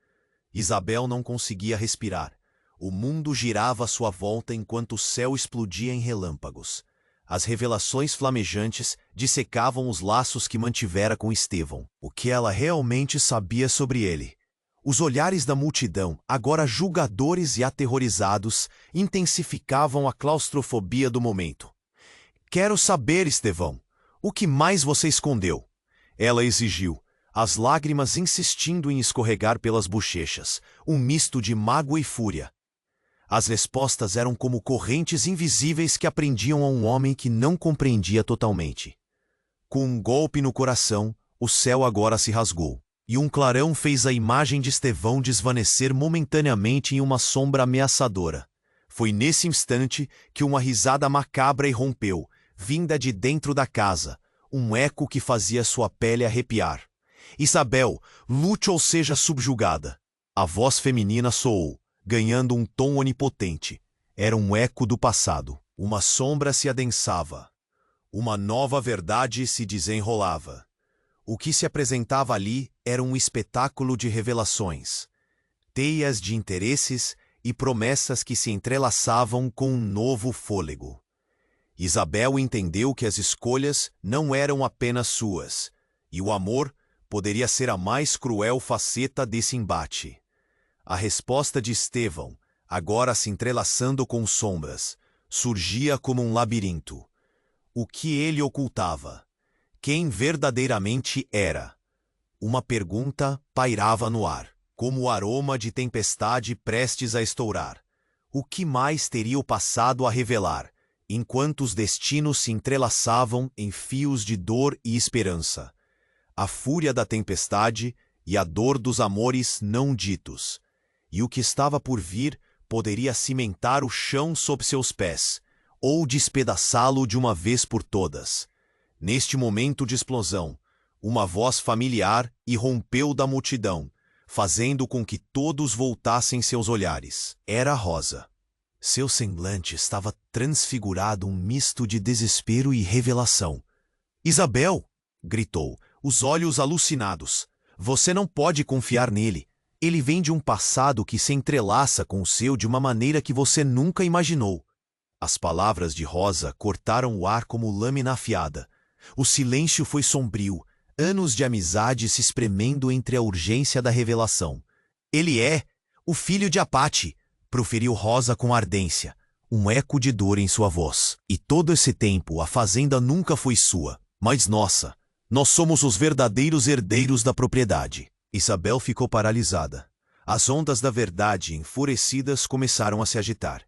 Isabel não conseguia respirar. O mundo girava à sua volta enquanto o céu explodia em relâmpagos. As revelações flamejantes dissecavam os laços que mantivera com Estevão. O que ela realmente sabia sobre ele? Os olhares da multidão, agora julgadores e aterrorizados, intensificavam a claustrofobia do momento. Quero saber, Estevão, o que mais você escondeu? Ela exigiu, as lágrimas insistindo em escorregar pelas bochechas, um misto de mágoa e fúria. As respostas eram como correntes invisíveis que aprendiam a um homem que não compreendia totalmente. Com um golpe no coração, o céu agora se rasgou. E um clarão fez a imagem de Estevão desvanecer momentaneamente em uma sombra ameaçadora. Foi nesse instante que uma risada macabra irrompeu, vinda de dentro da casa, um eco que fazia sua pele arrepiar. Isabel, lute ou seja subjugada. A voz feminina soou, ganhando um tom onipotente. Era um eco do passado. Uma sombra se adensava. Uma nova verdade se desenrolava. O que se apresentava ali era um espetáculo de revelações, teias de interesses e promessas que se entrelaçavam com um novo fôlego. Isabel entendeu que as escolhas não eram apenas suas, e o amor poderia ser a mais cruel faceta desse embate. A resposta de Estevão, agora se entrelaçando com sombras, surgia como um labirinto. O que ele ocultava? Quem verdadeiramente era? Uma pergunta pairava no ar, como o aroma de tempestade prestes a estourar. O que mais teria o passado a revelar, enquanto os destinos se entrelaçavam em fios de dor e esperança? A fúria da tempestade e a dor dos amores não ditos. E o que estava por vir poderia cimentar o chão sob seus pés, ou despedaçá-lo de uma vez por todas. Neste momento de explosão, uma voz familiar irrompeu da multidão, fazendo com que todos voltassem seus olhares. Era Rosa. Seu semblante estava transfigurado um misto de desespero e revelação. Isabel! Gritou, os olhos alucinados. Você não pode confiar nele. Ele vem de um passado que se entrelaça com o seu de uma maneira que você nunca imaginou. As palavras de Rosa cortaram o ar como lâmina afiada. O silêncio foi sombrio, anos de amizade se espremendo entre a urgência da revelação. Ele é o filho de Apate, proferiu Rosa com ardência, um eco de dor em sua voz. E todo esse tempo a fazenda nunca foi sua, mas nossa. Nós somos os verdadeiros herdeiros da propriedade. Isabel ficou paralisada. As ondas da verdade, enfurecidas, começaram a se agitar.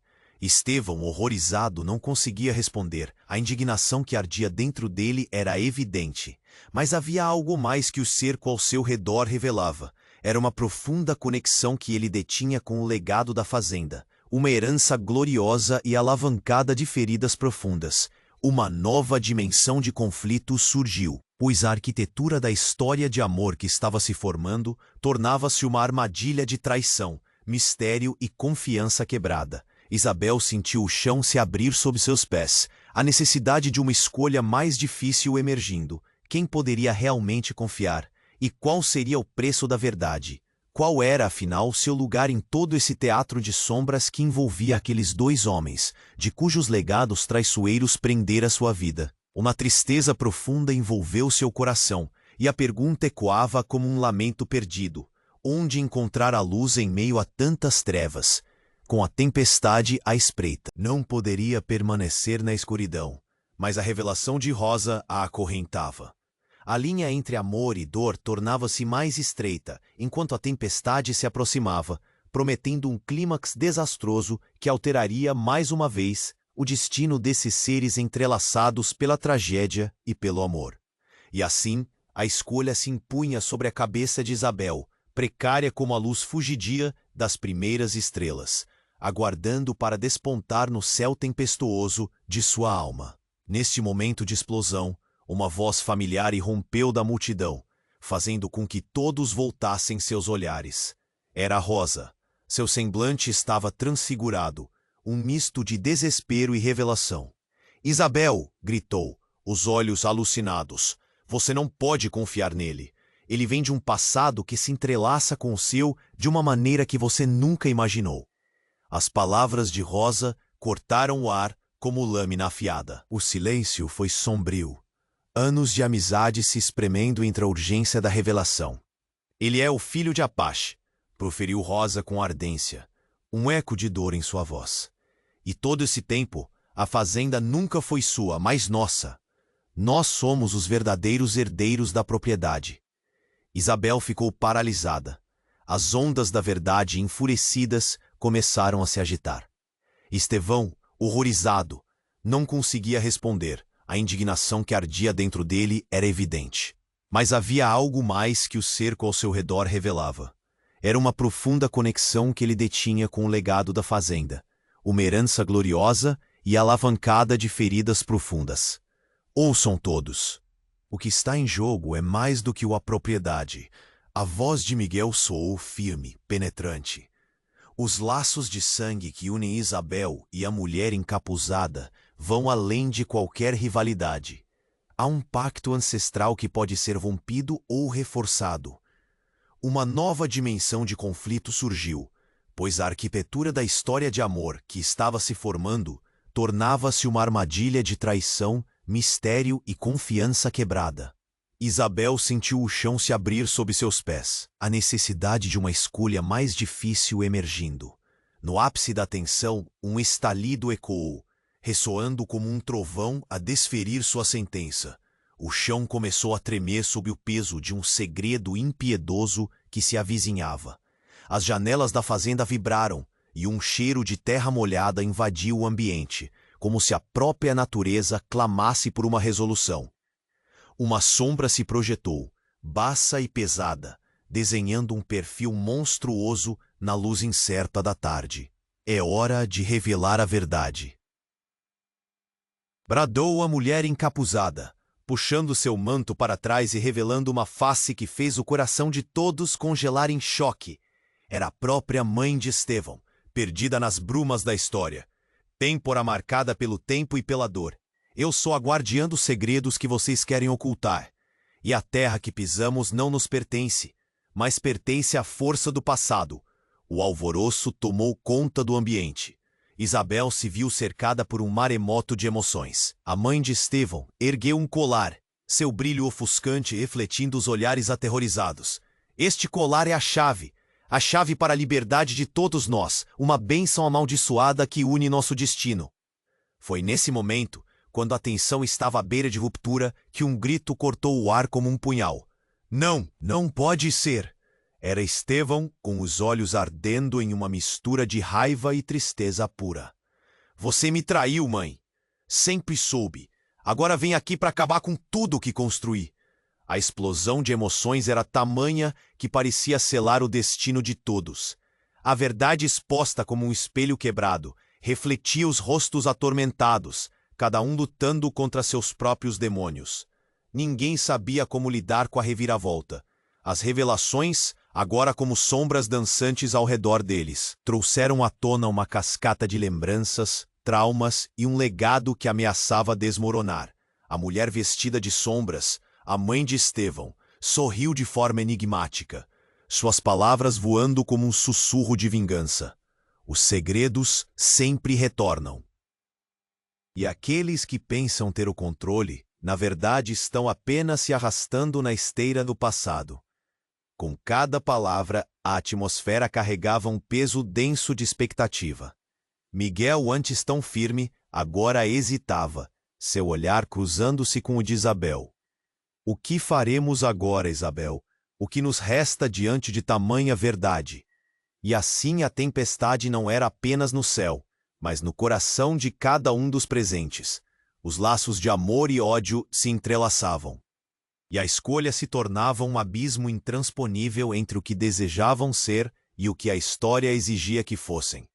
Estevão, horrorizado, não conseguia responder. A indignação que ardia dentro dele era evidente. Mas havia algo mais que o cerco ao seu redor revelava. Era uma profunda conexão que ele detinha com o legado da fazenda. Uma herança gloriosa e alavancada de feridas profundas. Uma nova dimensão de conflito surgiu, pois a arquitetura da história de amor que estava se formando tornava-se uma armadilha de traição, mistério e confiança quebrada. Isabel sentiu o chão se abrir sob seus pés, a necessidade de uma escolha mais difícil emergindo. Quem poderia realmente confiar? E qual seria o preço da verdade? Qual era, afinal, seu lugar em todo esse teatro de sombras que envolvia aqueles dois homens, de cujos legados traiçoeiros prendera sua vida? Uma tristeza profunda envolveu seu coração, e a pergunta ecoava como um lamento perdido. Onde encontrar a luz em meio a tantas trevas? Com a tempestade à espreita. Não poderia permanecer na escuridão, mas a revelação de Rosa a acorrentava. A linha entre amor e dor tornava-se mais estreita, enquanto a tempestade se aproximava, prometendo um clímax desastroso que alteraria mais uma vez o destino desses seres entrelaçados pela tragédia e pelo amor. E assim, a escolha se impunha sobre a cabeça de Isabel, precária como a luz fugidia das primeiras estrelas, aguardando para despontar no céu tempestuoso de sua alma. Neste momento de explosão, uma voz familiar irrompeu da multidão, fazendo com que todos voltassem seus olhares. Era Rosa. Seu semblante estava transfigurado, um misto de desespero e revelação. "Isabel!" gritou, os olhos alucinados. "Você não pode confiar nele. Ele vem de um passado que se entrelaça com o seu de uma maneira que você nunca imaginou." As palavras de Rosa cortaram o ar como lâmina afiada. O silêncio foi sombrio. Anos de amizade se espremendo entre a urgência da revelação. "Ele é o filho de Apache", proferiu Rosa com ardência, um eco de dor em sua voz. "E todo esse tempo, a fazenda nunca foi sua, mas nossa. Nós somos os verdadeiros herdeiros da propriedade." Isabel ficou paralisada. As ondas da verdade, enfurecidas, começaram a se agitar. Estevão, horrorizado, não conseguia responder. A indignação que ardia dentro dele era evidente. Mas havia algo mais que o cerco ao seu redor revelava. Era uma profunda conexão que ele detinha com o legado da fazenda, uma herança gloriosa e alavancada de feridas profundas. Ouçam todos. O que está em jogo é mais do que a propriedade. A voz de Miguel soou firme, penetrante. Os laços de sangue que unem Isabel e a mulher encapuzada vão além de qualquer rivalidade. Há um pacto ancestral que pode ser rompido ou reforçado. Uma nova dimensão de conflito surgiu, pois a arquitetura da história de amor que estava se formando tornava-se uma armadilha de traição, mistério e confiança quebrada. Isabel sentiu o chão se abrir sob seus pés, a necessidade de uma escolha mais difícil emergindo. No ápice da tensão, um estalido ecoou, ressoando como um trovão a desferir sua sentença. O chão começou a tremer sob o peso de um segredo impiedoso que se avizinhava. As janelas da fazenda vibraram, e um cheiro de terra molhada invadiu o ambiente, como se a própria natureza clamasse por uma resolução. Uma sombra se projetou, baça e pesada, desenhando um perfil monstruoso na luz incerta da tarde. "É hora de revelar a verdade", bradou a mulher encapuzada, puxando seu manto para trás e revelando uma face que fez o coração de todos congelar em choque. Era a própria mãe de Estevão, perdida nas brumas da história. Têmpora marcada pelo tempo e pela dor. "Eu sou a guardiã dos segredos que vocês querem ocultar. E a terra que pisamos não nos pertence, mas pertence à força do passado." O alvoroço tomou conta do ambiente. Isabel se viu cercada por um maremoto de emoções. A mãe de Estevão ergueu um colar, seu brilho ofuscante refletindo os olhares aterrorizados. "Este colar é a chave para a liberdade de todos nós, uma bênção amaldiçoada que une nosso destino." Foi nesse momento, quando a tensão estava à beira de ruptura, que um grito cortou o ar como um punhal. "Não, não pode ser!" Era Estevão, com os olhos ardendo em uma mistura de raiva e tristeza pura. Você me traiu, mãe. Sempre soube. Agora vem aqui para acabar com tudo que construí. A explosão de emoções era tamanha que parecia selar o destino de todos. A verdade exposta como um espelho quebrado refletia os rostos atormentados, cada um lutando contra seus próprios demônios. Ninguém sabia como lidar com a reviravolta. As revelações, agora como sombras dançantes ao redor deles, trouxeram à tona uma cascata de lembranças, traumas e um legado que ameaçava desmoronar. A mulher vestida de sombras, a mãe de Estevão, sorriu de forma enigmática, suas palavras voando como um sussurro de vingança. Os segredos sempre retornam. E aqueles que pensam ter o controle, na verdade estão apenas se arrastando na esteira do passado. Com cada palavra, a atmosfera carregava um peso denso de expectativa. Miguel, antes tão firme, agora hesitava, seu olhar cruzando-se com o de Isabel. O que faremos agora, Isabel? O que nos resta diante de tamanha verdade? E assim a tempestade não era apenas no céu, mas no coração de cada um dos presentes. Os laços de amor e ódio se entrelaçavam. E a escolha se tornava um abismo intransponível entre o que desejavam ser e o que a história exigia que fossem.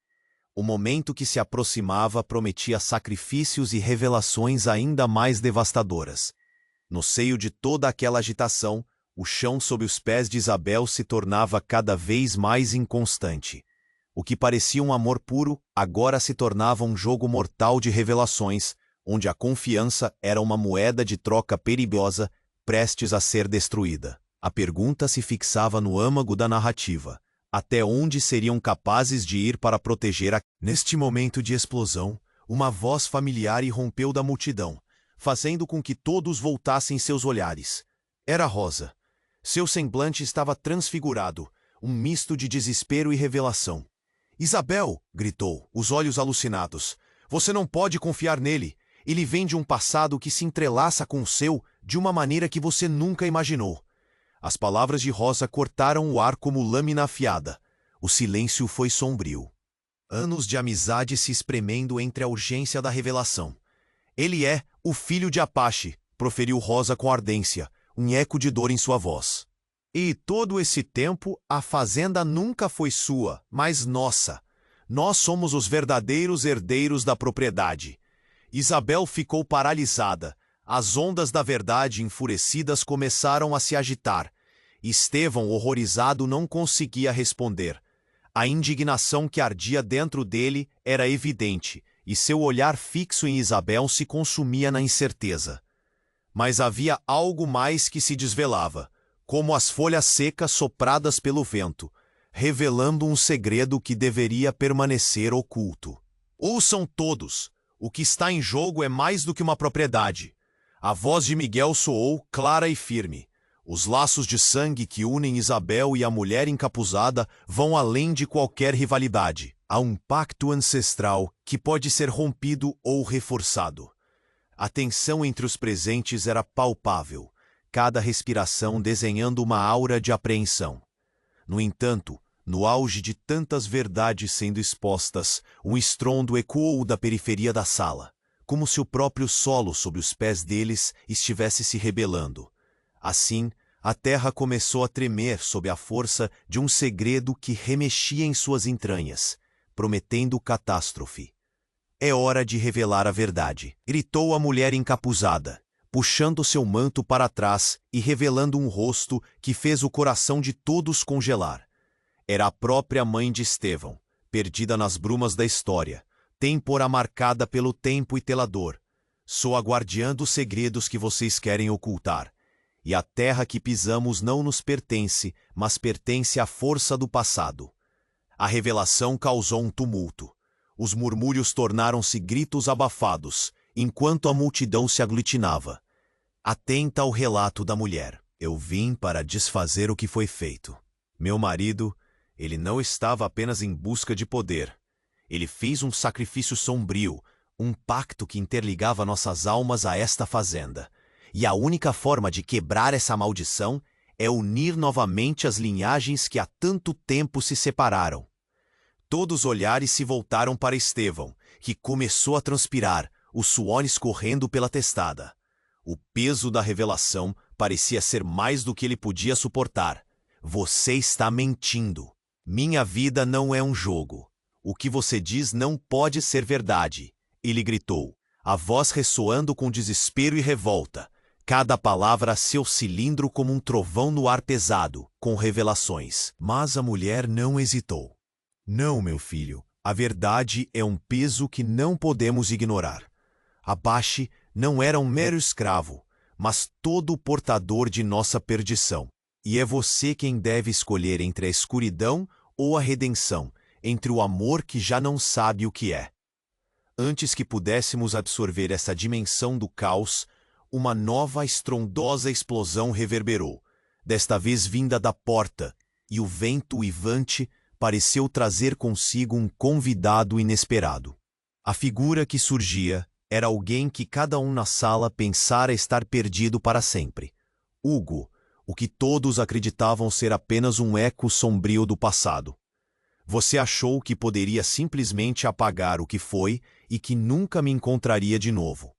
O momento que se aproximava prometia sacrifícios e revelações ainda mais devastadoras. No seio de toda aquela agitação, o chão sob os pés de Isabel se tornava cada vez mais inconstante. O que parecia um amor puro, agora se tornava um jogo mortal de revelações, onde a confiança era uma moeda de troca perigosa, prestes a ser destruída. A pergunta se fixava no âmago da narrativa. Até onde seriam capazes de ir para proteger a... Neste momento de explosão, uma voz familiar irrompeu da multidão, fazendo com que todos voltassem seus olhares. Era Rosa. Seu semblante estava transfigurado, um misto de desespero e revelação. "Isabel!" gritou, os olhos alucinados. "Você não pode confiar nele. Ele vem de um passado que se entrelaça com o seu de uma maneira que você nunca imaginou." As palavras de Rosa cortaram o ar como lâmina afiada. O silêncio foi sombrio. Anos de amizade se espremendo entre a urgência da revelação. "Ele é o filho de Apache", proferiu Rosa com ardência, um eco de dor em sua voz. "E todo esse tempo, a fazenda nunca foi sua, mas nossa. Nós somos os verdadeiros herdeiros da propriedade." Isabel ficou paralisada. As ondas da verdade enfurecidas começaram a se agitar. Estevão, horrorizado, não conseguia responder. A indignação que ardia dentro dele era evidente, e seu olhar fixo em Isabel se consumia na incerteza. Mas havia algo mais que se desvelava, como as folhas secas sopradas pelo vento, revelando um segredo que deveria permanecer oculto. "Ouçam todos! O que está em jogo é mais do que uma propriedade." A voz de Miguel soou clara e firme. "Os laços de sangue que unem Isabel e a mulher encapuzada vão além de qualquer rivalidade. Há um pacto ancestral que pode ser rompido ou reforçado." A tensão entre os presentes era palpável, cada respiração desenhando uma aura de apreensão. No entanto, no auge de tantas verdades sendo expostas, um estrondo ecoou da periferia da sala, como se o próprio solo sob os pés deles estivesse se rebelando. Assim, a terra começou a tremer sob a força de um segredo que remexia em suas entranhas, prometendo catástrofe. "É hora de revelar a verdade", gritou a mulher encapuzada, puxando seu manto para trás e revelando um rosto que fez o coração de todos congelar. Era a própria mãe de Estevão, perdida nas brumas da história, têmpora marcada pelo tempo e pela dor. "Sou a guardiã dos segredos que vocês querem ocultar. E a terra que pisamos não nos pertence, mas pertence à força do passado." A revelação causou um tumulto. Os murmúrios tornaram-se gritos abafados, enquanto a multidão se aglutinava. Atenta ao relato da mulher. "Eu vim para desfazer o que foi feito. Meu marido, ele não estava apenas em busca de poder. Ele fez um sacrifício sombrio, um pacto que interligava nossas almas a esta fazenda. E a única forma de quebrar essa maldição é unir novamente as linhagens que há tanto tempo se separaram. Todos os olhares se voltaram para Estevão, que começou a transpirar, o suor escorrendo pela testada. O peso da revelação parecia ser mais do que ele podia suportar. Você está mentindo. Minha vida não é um jogo. O que você diz não pode ser verdade. Ele gritou, a voz ressoando com desespero e revolta. Cada palavra a seu cilindro como um trovão no ar pesado, com revelações. Mas a mulher não hesitou. Não, meu filho, a verdade é um peso que não podemos ignorar. Abaxe não era um mero escravo, mas todo o portador de nossa perdição. E é você quem deve escolher entre a escuridão ou a redenção, entre o amor que já não sabe o que é. Antes que pudéssemos absorver essa dimensão do caos, uma nova estrondosa explosão reverberou, desta vez vinda da porta, e o vento uivante pareceu trazer consigo um convidado inesperado. A figura que surgia era alguém que cada um na sala pensara estar perdido para sempre. Hugo, o que todos acreditavam ser apenas um eco sombrio do passado. Você achou que poderia simplesmente apagar o que foi e que nunca me encontraria de novo.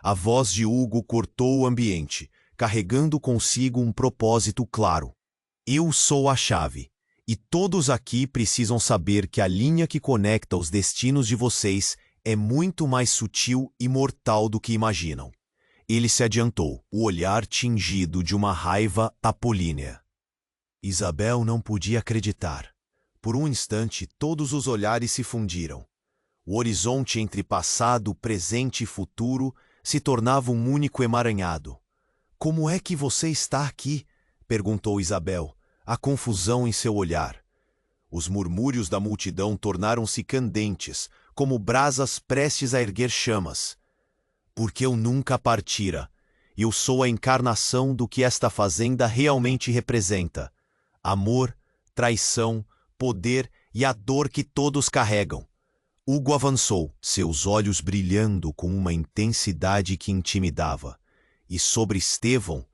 A voz de Hugo cortou o ambiente, carregando consigo um propósito claro. Eu sou a chave, e todos aqui precisam saber que a linha que conecta os destinos de vocês é muito mais sutil e mortal do que imaginam. Ele se adiantou, o olhar tingido de uma raiva apolínea. Isabel não podia acreditar. Por um instante, todos os olhares se fundiram. O horizonte entre passado, presente e futuro se tornava um único emaranhado. Como é que você está aqui? Perguntou Isabel, a confusão em seu olhar. Os murmúrios da multidão tornaram-se candentes, como brasas prestes a erguer chamas. Porque eu nunca partira. Eu sou a encarnação do que esta fazenda realmente representa. Amor, traição, poder e a dor que todos carregam. Hugo avançou, seus olhos brilhando com uma intensidade que intimidava. E sobre Estevão,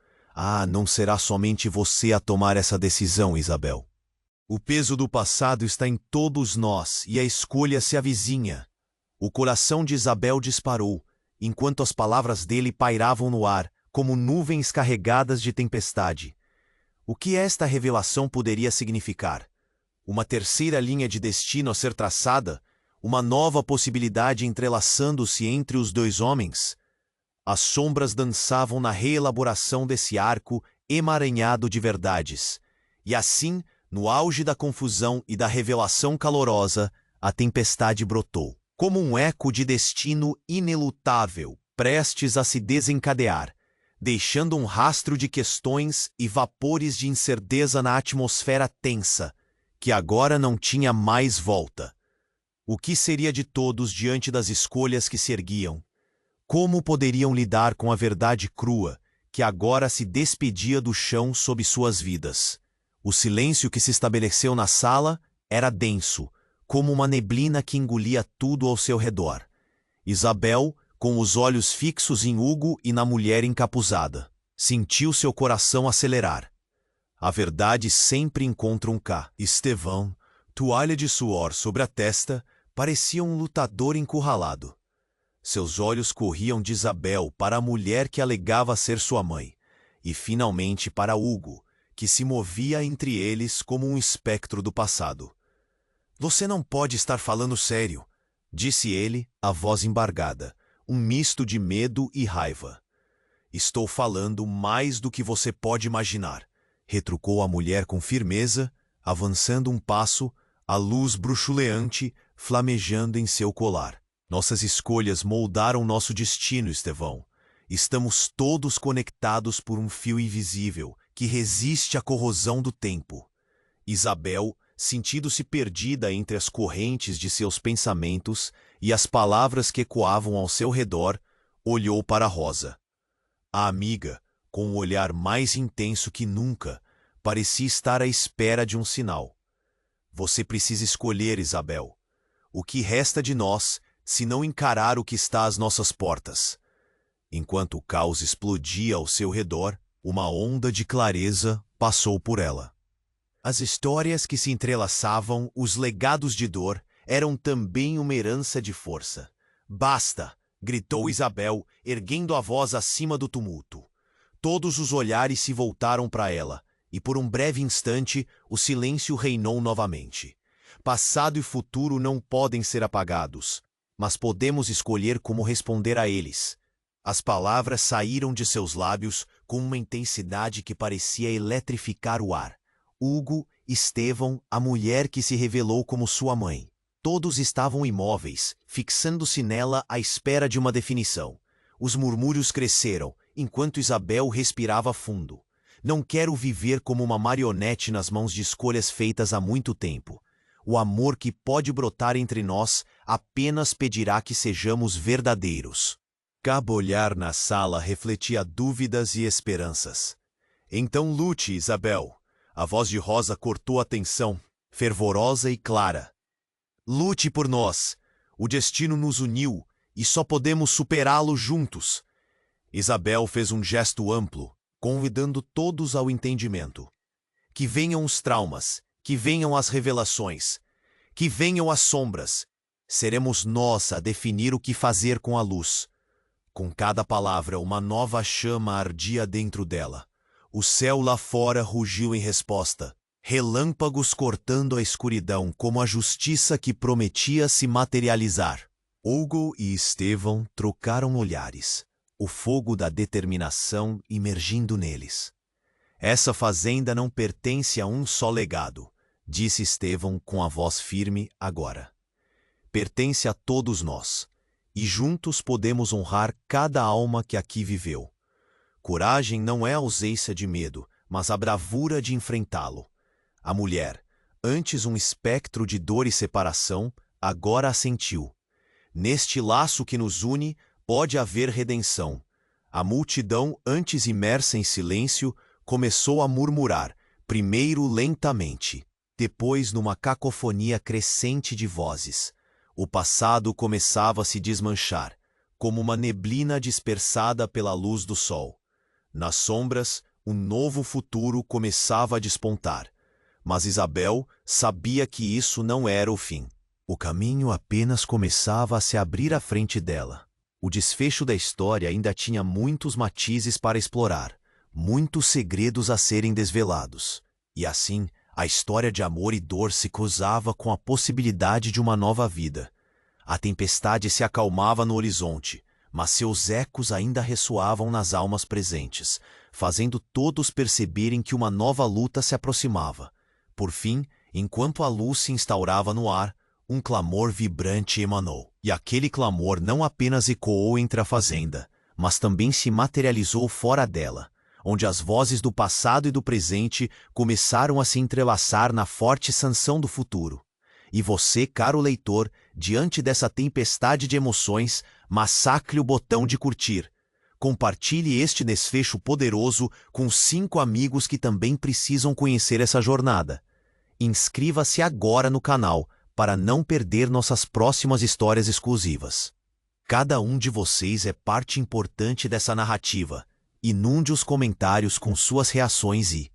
não será somente você a tomar essa decisão, Isabel. O peso do passado está em todos nós e a escolha se avizinha. O coração de Isabel disparou, enquanto as palavras dele pairavam no ar, como nuvens carregadas de tempestade. O que esta revelação poderia significar? Uma terceira linha de destino a ser traçada? Uma nova possibilidade entrelaçando-se entre os dois homens? As sombras dançavam na reelaboração desse arco emaranhado de verdades. E assim, no auge da confusão e da revelação calorosa, a tempestade brotou, como um eco de destino inelutável, prestes a se desencadear, deixando um rastro de questões e vapores de incerteza na atmosfera tensa, que agora não tinha mais volta. O que seria de todos diante das escolhas que se erguiam? Como poderiam lidar com a verdade crua, que agora se despedia do chão sob suas vidas? O silêncio que se estabeleceu na sala era denso, como uma neblina que engolia tudo ao seu redor. Isabel, com os olhos fixos em Hugo e na mulher encapuzada, sentiu seu coração acelerar. A verdade sempre encontra um K. Estevão, toalha de suor sobre a testa, parecia um lutador encurralado. Seus olhos corriam de Isabel para a mulher que alegava ser sua mãe, e finalmente para Hugo, que se movia entre eles como um espectro do passado. Você não pode estar falando sério, disse ele, a voz embargada, um misto de medo e raiva. Estou falando mais do que você pode imaginar, retrucou a mulher com firmeza, avançando um passo, a luz bruxuleante flamejando em seu colar. Nossas escolhas moldaram nosso destino, Estevão. Estamos todos conectados por um fio invisível que resiste à corrosão do tempo. Isabel, sentindo-se perdida entre as correntes de seus pensamentos e as palavras que ecoavam ao seu redor, olhou para Rosa. A amiga, com um olhar mais intenso que nunca, parecia estar à espera de um sinal. Você precisa escolher, Isabel. O que resta de nós, se não encarar o que está às nossas portas? Enquanto o caos explodia ao seu redor, uma onda de clareza passou por ela. As histórias que se entrelaçavam, os legados de dor, eram também uma herança de força. Basta! Gritou Isabel, erguendo a voz acima do tumulto. Todos os olhares se voltaram para ela, e por um breve instante o silêncio reinou novamente. Passado e futuro não podem ser apagados, mas podemos escolher como responder a eles. As palavras saíram de seus lábios com uma intensidade que parecia eletrificar o ar. Hugo, Estevão, a mulher que se revelou como sua mãe. Todos estavam imóveis, fixando-se nela à espera de uma definição. Os murmúrios cresceram, enquanto Isabel respirava fundo. Não quero viver como uma marionete nas mãos de escolhas feitas há muito tempo. O amor que pode brotar entre nós apenas pedirá que sejamos verdadeiros. Cada olhar na sala refletia dúvidas e esperanças. Então lute, Isabel. A voz de Rosa cortou a tensão, fervorosa e clara. Lute por nós. O destino nos uniu e só podemos superá-lo juntos. Isabel fez um gesto amplo, convidando todos ao entendimento. Que venham os traumas, que venham as revelações, que venham as sombras. Seremos nós a definir o que fazer com a luz. Com cada palavra, uma nova chama ardia dentro dela. O céu lá fora rugiu em resposta. Relâmpagos cortando a escuridão como a justiça que prometia se materializar. Hugo e Estevão trocaram olhares, o fogo da determinação imergindo neles. Essa fazenda não pertence a um só legado, disse Estevão com a voz firme agora. Pertence a todos nós, e juntos podemos honrar cada alma que aqui viveu. Coragem não é a ausência de medo, mas a bravura de enfrentá-lo. A mulher, antes um espectro de dor e separação, agora a sentiu. Neste laço que nos une, pode haver redenção. A multidão, antes imersa em silêncio, começou a murmurar, primeiro lentamente, depois numa cacofonia crescente de vozes. O passado começava a se desmanchar, como uma neblina dispersada pela luz do sol. Nas sombras, um novo futuro começava a despontar. Mas Isabel sabia que isso não era o fim. O caminho apenas começava a se abrir à frente dela. O desfecho da história ainda tinha muitos matizes para explorar, muitos segredos a serem desvelados. E assim, a história de amor e dor se cruzava com a possibilidade de uma nova vida. A tempestade se acalmava no horizonte, mas seus ecos ainda ressoavam nas almas presentes, fazendo todos perceberem que uma nova luta se aproximava. Por fim, enquanto a luz se instaurava no ar, um clamor vibrante emanou. E aquele clamor não apenas ecoou entre a fazenda, mas também se materializou fora dela, onde as vozes do passado e do presente começaram a se entrelaçar na forte sanção do futuro. E você, caro leitor, diante dessa tempestade de emoções, massacre o botão de curtir. Compartilhe este desfecho poderoso com 5 amigos que também precisam conhecer essa jornada. Inscreva-se agora no canal para não perder nossas próximas histórias exclusivas. Cada um de vocês é parte importante dessa narrativa. Inunde os comentários com suas reações e